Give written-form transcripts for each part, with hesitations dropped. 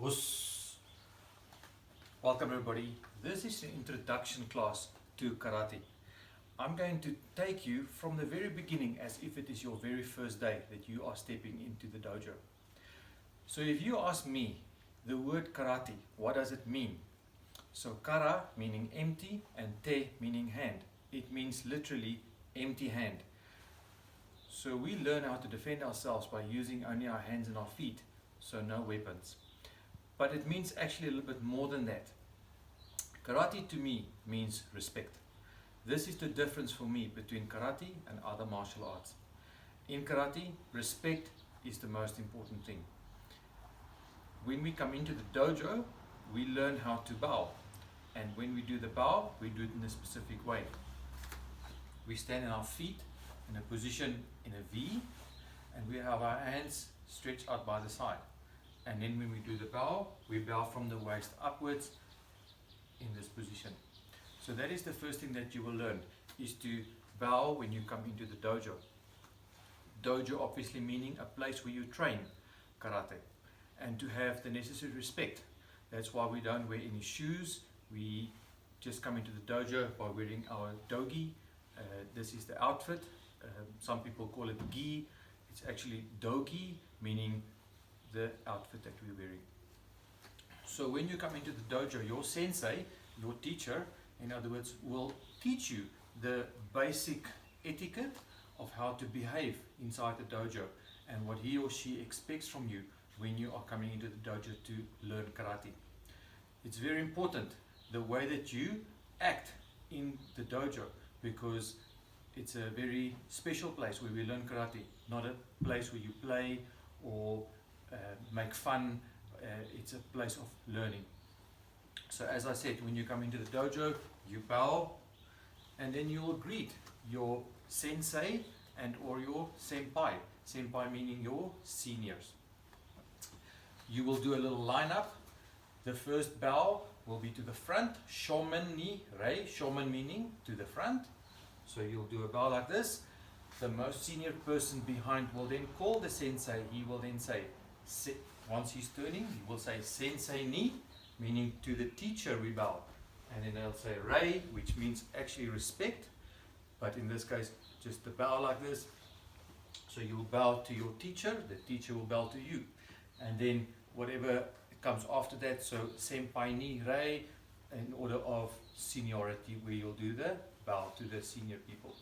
Us. Welcome everybody. This is an introduction class to karate. I'm going to take you from the very beginning as if it is your very first day that you are stepping into the dojo. So if you ask me the word karate, what does it mean? So kara meaning empty and te meaning hand. It means literally empty hand. So we learn how to defend ourselves by using only our hands and our feet, so no weapons. But it means actually a little bit more than that. Karate to me means respect. This is the difference for me between karate and other martial arts. In karate, respect is the most important thing. When we come into the dojo, we learn how to bow. And when we do the bow, we do it in a specific way. We stand on our feet in a position in a V, and we have our hands stretched out by the side. And then when we do the bow, we bow from the waist upwards in this position. So that is the first thing that you will learn, is to bow when you come into the dojo. Dojo obviously meaning a place where you train karate, and to have the necessary respect. That's why we don't wear any shoes. We just come into the dojo by wearing our dogi. This is the outfit. Some people call it gi. It's actually dogi, meaning the outfit that we're wearing. So when you come into the dojo, your sensei, your teacher, in other words, will teach you the basic etiquette of how to behave inside the dojo and what he or she expects from you when you are coming into the dojo to learn karate. It's very important the way that you act in the dojo, because it's a very special place where we learn karate, not a place where you play or make fun. It's a place of learning. So as I said, when you come into the dojo, you bow, and then you will greet your sensei and or your senpai. Senpai meaning your seniors. You will do a little lineup. The first bow will be to the front, shomen ni rei, shomen meaning to the front. So you'll do a bow like this. The most senior person behind will then call the sensei. He will then say, once he's turning, he will say sensei ni, meaning to the teacher we bow. And then they'll say rei, which means actually respect, but in this case just the bow like this. So you'll bow to your teacher, the teacher will bow to you, and then whatever comes after that, so senpai ni rei, in order of seniority, where you'll do the bow to the senior people.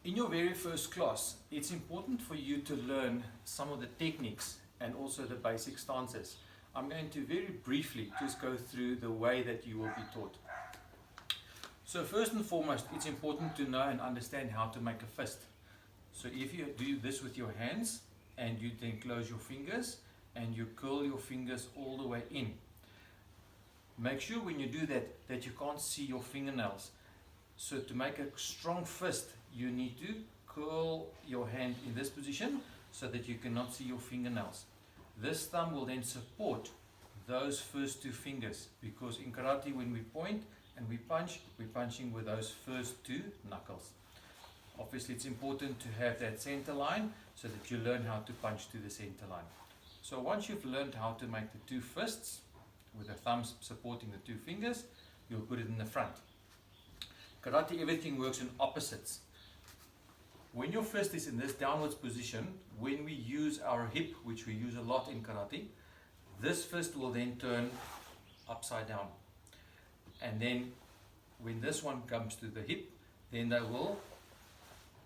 In your very first class, it's important for you to learn some of the techniques and also the basic stances. I'm going to very briefly just go through the way that you will be taught. So first and foremost, it's important to know and understand how to make a fist. So if you do this with your hands and you then close your fingers and you curl your fingers all the way in. Make sure when you do that, that you can't see your fingernails. So to make a strong fist, you need to curl your hand in this position so that you cannot see your fingernails. This thumb will then support those first two fingers, because in karate when we point and we punch, we're punching with those first two knuckles. Obviously it's important to have that center line so that you learn how to punch to the center line. So once you've learned how to make the two fists with the thumbs supporting the two fingers, you'll put it in the front. Karate, everything works in opposites. When your fist is in this downwards position, when we use our hip, which we use a lot in karate, this fist will then turn upside down. And then when this one comes to the hip, then they will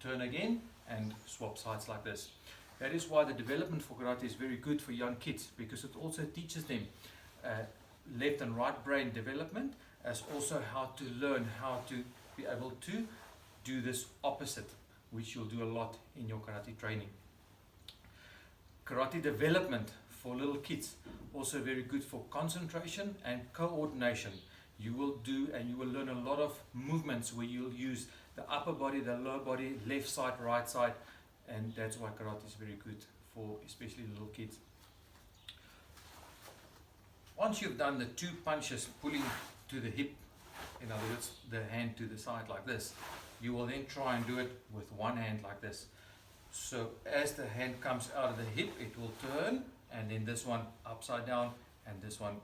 turn again and swap sides like this. That is why the development for karate is very good for young kids, because it also teaches them left and right brain development, as also how to learn how to be able to do this opposite, which you'll do a lot in your karate training. Karate development for little kids, also very good for concentration and coordination. You will do and you will learn a lot of movements where you'll use the upper body, the lower body, left side, right side, and that's why karate is very good for especially little kids. Once you've done the two punches pulling to the hip, in other words the hand to the side like this, you will then try and do it with one hand like this. So as the hand comes out of the hip, it will turn and then this one upside down, and this one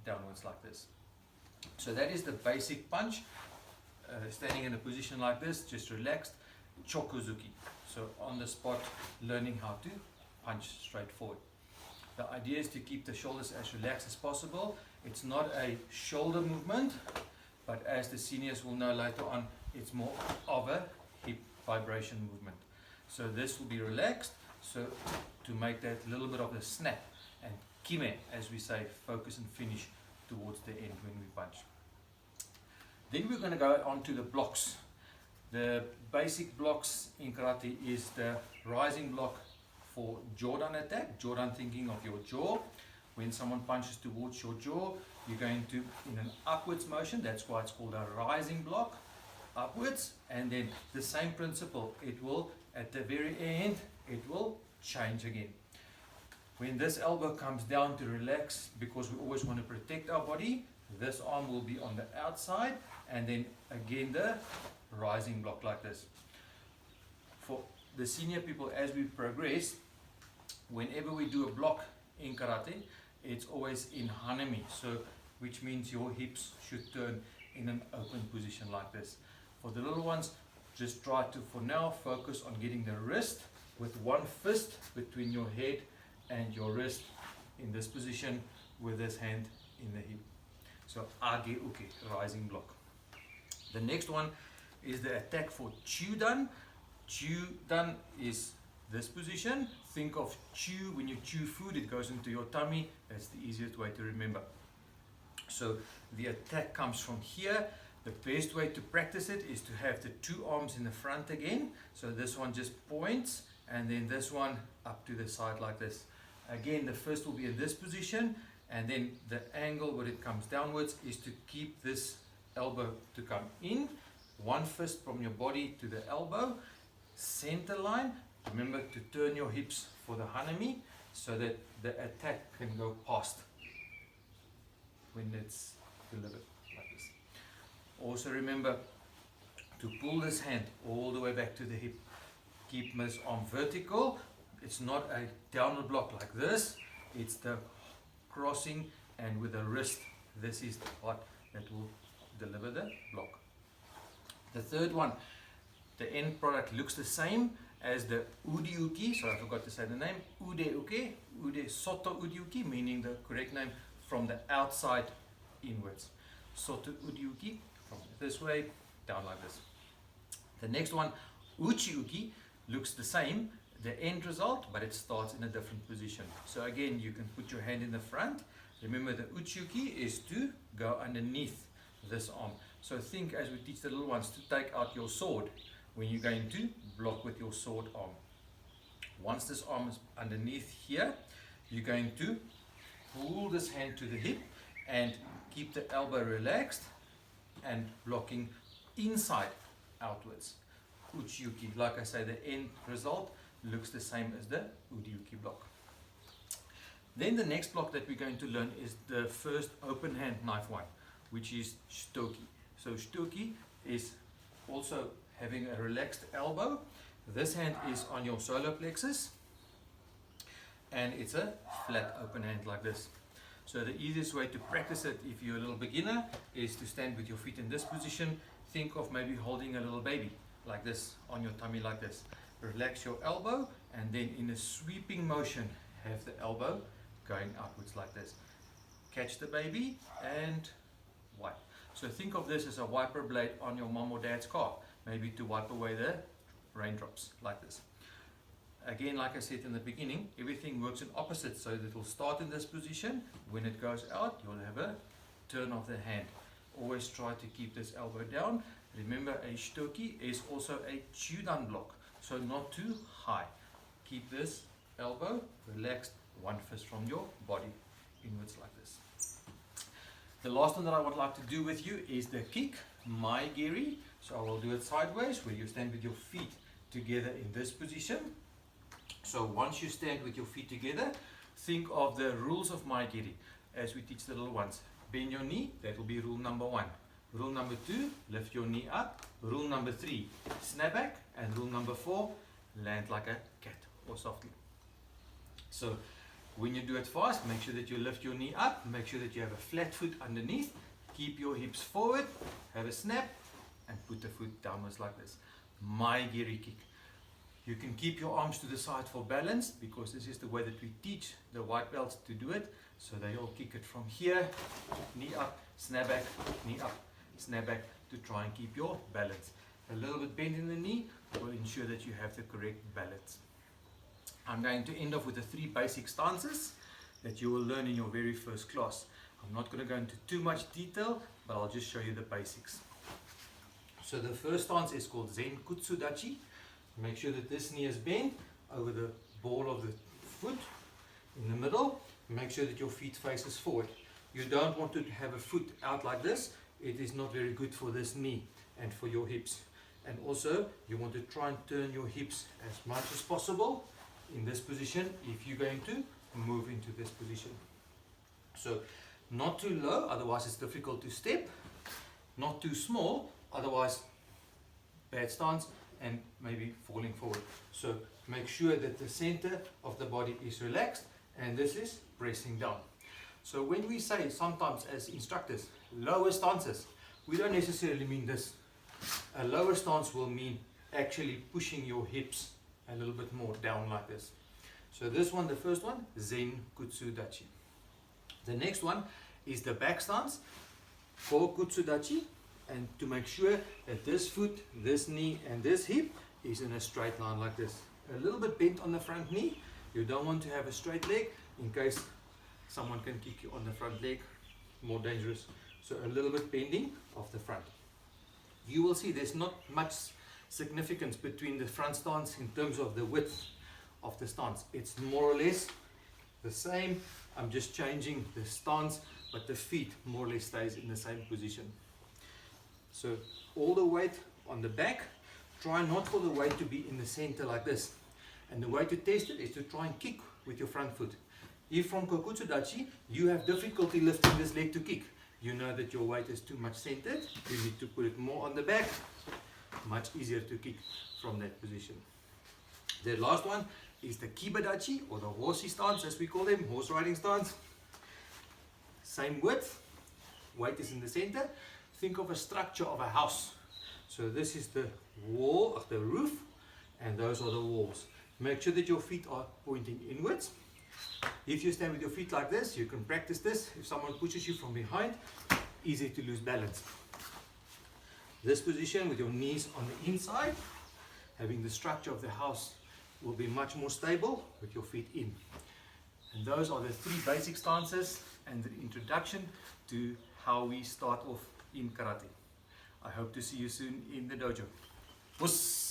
downwards like this. So that is the basic punch. Standing in a position like this, just relaxed, chokuzuki. So on the spot, learning how to punch straight forward. The idea is to keep the shoulders as relaxed as possible. It's not a shoulder movement, but as the seniors will know later on, it's more of a hip vibration movement. So this will be relaxed, so to make that little bit of a snap, and kime, as we say, focus and finish towards the end when we punch. Then we're going to go on to the blocks. The basic blocks in karate is the rising block for Jordan attack. Jordan thinking of your jaw. When someone punches towards your jaw, you're going to, in an upwards motion, that's why it's called a rising block, upwards, and then the same principle, it will, at the very end, it will change again. When this elbow comes down to relax, because we always want to protect our body, this arm will be on the outside, and then again the rising block like this. For the senior people, as we progress, whenever we do a block in karate, it's always in hanami, so which means your hips should turn in an open position like this. For the little ones, just try to, for now, focus on getting the wrist with one fist between your head and your wrist in this position with this hand in the hip. So age uke, rising block. The next one is the attack for chudan. Chudan is this position. Think of chew, when you chew food, it goes into your tummy. That's the easiest way to remember. So the attack comes from here. The best way to practice it is to have the two arms in the front again. So this one just points, and then this one up to the side like this. Again, the first will be in this position, and then the angle when it comes downwards is to keep this elbow to come in. One fist from your body to the elbow. Center line. Remember to turn your hips for the hanami so that the attack can go past when it's delivered like this. Also remember to pull this hand all the way back to the hip. Keep this arm vertical. It's not a downward block like this. It's the crossing, and with the wrist, this is the part that will deliver the block. The third one, the end product looks the same as the udiuki, so I forgot to say the name, udeuke, ude soto udiuki, meaning the correct name from the outside inwards. Soto udiuki, from this way, down like this. The next one, uchiuki, looks the same, the end result, but it starts in a different position. So again, you can put your hand in the front. Remember, the uchiuki is to go underneath this arm. So think, as we teach the little ones, to take out your sword when you're going to block with your sword arm. Once this arm is underneath here, you're going to pull this hand to the hip and keep the elbow relaxed and blocking inside outwards. Uchiuki, like I say, the end result looks the same as the udiuki block. Then the next block that we're going to learn is the first open hand knife one, which is shitoki. So shitoki is also having a relaxed elbow. This hand is on your solar plexus, and it's a flat open hand like this. So the easiest way to practice it, if you're a little beginner, is to stand with your feet in this position. Think of maybe holding a little baby like this on your tummy like this. Relax your elbow, and then in a sweeping motion have the elbow going outwards like this. Catch the baby and wipe. So think of this as a wiper blade on your mom or dad's car, maybe to wipe away the raindrops like this. Again, like I said in the beginning, everything works in opposites, so that it will start in this position. When it goes out, you'll have a turn of the hand. Always try to keep this elbow down. Remember, a shitoki is also a chudan block, so not too high. Keep this elbow relaxed, one fist from your body inwards like this. The last one that I would like to do with you is the kick, mai geri. So I will do it sideways, where you stand with your feet together in this position. So once you stand with your feet together, think of the rules of mai geri as we teach the little ones. Bend your knee, that will be rule number 1. Rule number 2, lift your knee up. Rule number 3, snap back. And rule number 4, land like a cat or softly. So When you do it fast, make sure that you lift your knee up, make sure that you have a flat foot underneath, keep your hips forward, have a snap, and put the foot downwards like this. My giri kick. You can keep your arms to the side for balance, because this is the way that we teach the white belts to do it. So they all kick it from here, knee up, snap back, knee up, snap back, to try and keep your balance. A little bit bend in the knee will ensure that you have the correct balance. I'm going to end off with the 3 basic stances that you will learn in your very first class. I'm not going to go into too much detail, but I'll just show you the basics. So the first stance is called Zen Sudachi. Make sure that this knee is bent over the ball of the foot in the middle. Make sure that your feet faces forward. You don't want to have a foot out like this. It is not very good for this knee and for your hips. And also you want to try and turn your hips as much as possible in this position if you're going to move into this position. So not too low, otherwise it's difficult to step. Not too small, otherwise bad stance and maybe falling forward. So make sure that the center of the body is relaxed, and this is pressing down. So when we say sometimes as instructors lower stances, we don't necessarily mean this. A lower stance will mean actually pushing your hips a little bit more down like this. So this one, the first one, Zen Kutsudachi. The next one is the back stance for Kutsudachi, and to make sure that this foot, this knee and this hip is in a straight line like this. A little bit bent on the front knee. You don't want to have a straight leg in case someone can kick you on the front leg, more dangerous. So a little bit bending of the front. You will see there's not much significance between the front stance in terms of the width of the stance. It's more or less the same. I'm just changing the stance, but the feet more or less stays in the same position. So all the weight on the back, try not for the weight to be in the center like this. And the way to test it is to try and kick with your front foot. If from Kokutsudachi you have difficulty lifting this leg to kick, you know that your weight is too much centered, you need to put it more on the back, much easier to kick from that position. The last one is the Kiba Dachi, or the horsey stance as we call them, horse riding stance. Same width, weight is in the center. Think of a structure of a house. So this is the wall of the roof, and those are the walls. Make sure that your feet are pointing inwards. If you stand with your feet like this, you can practice this. If someone pushes you from behind, easy to lose balance. This position with your knees on the inside, having the structure of the house, will be much more stable with your feet in. And those are the 3 basic stances and the introduction to how we start off in karate. I hope to see you soon in the dojo. Puss!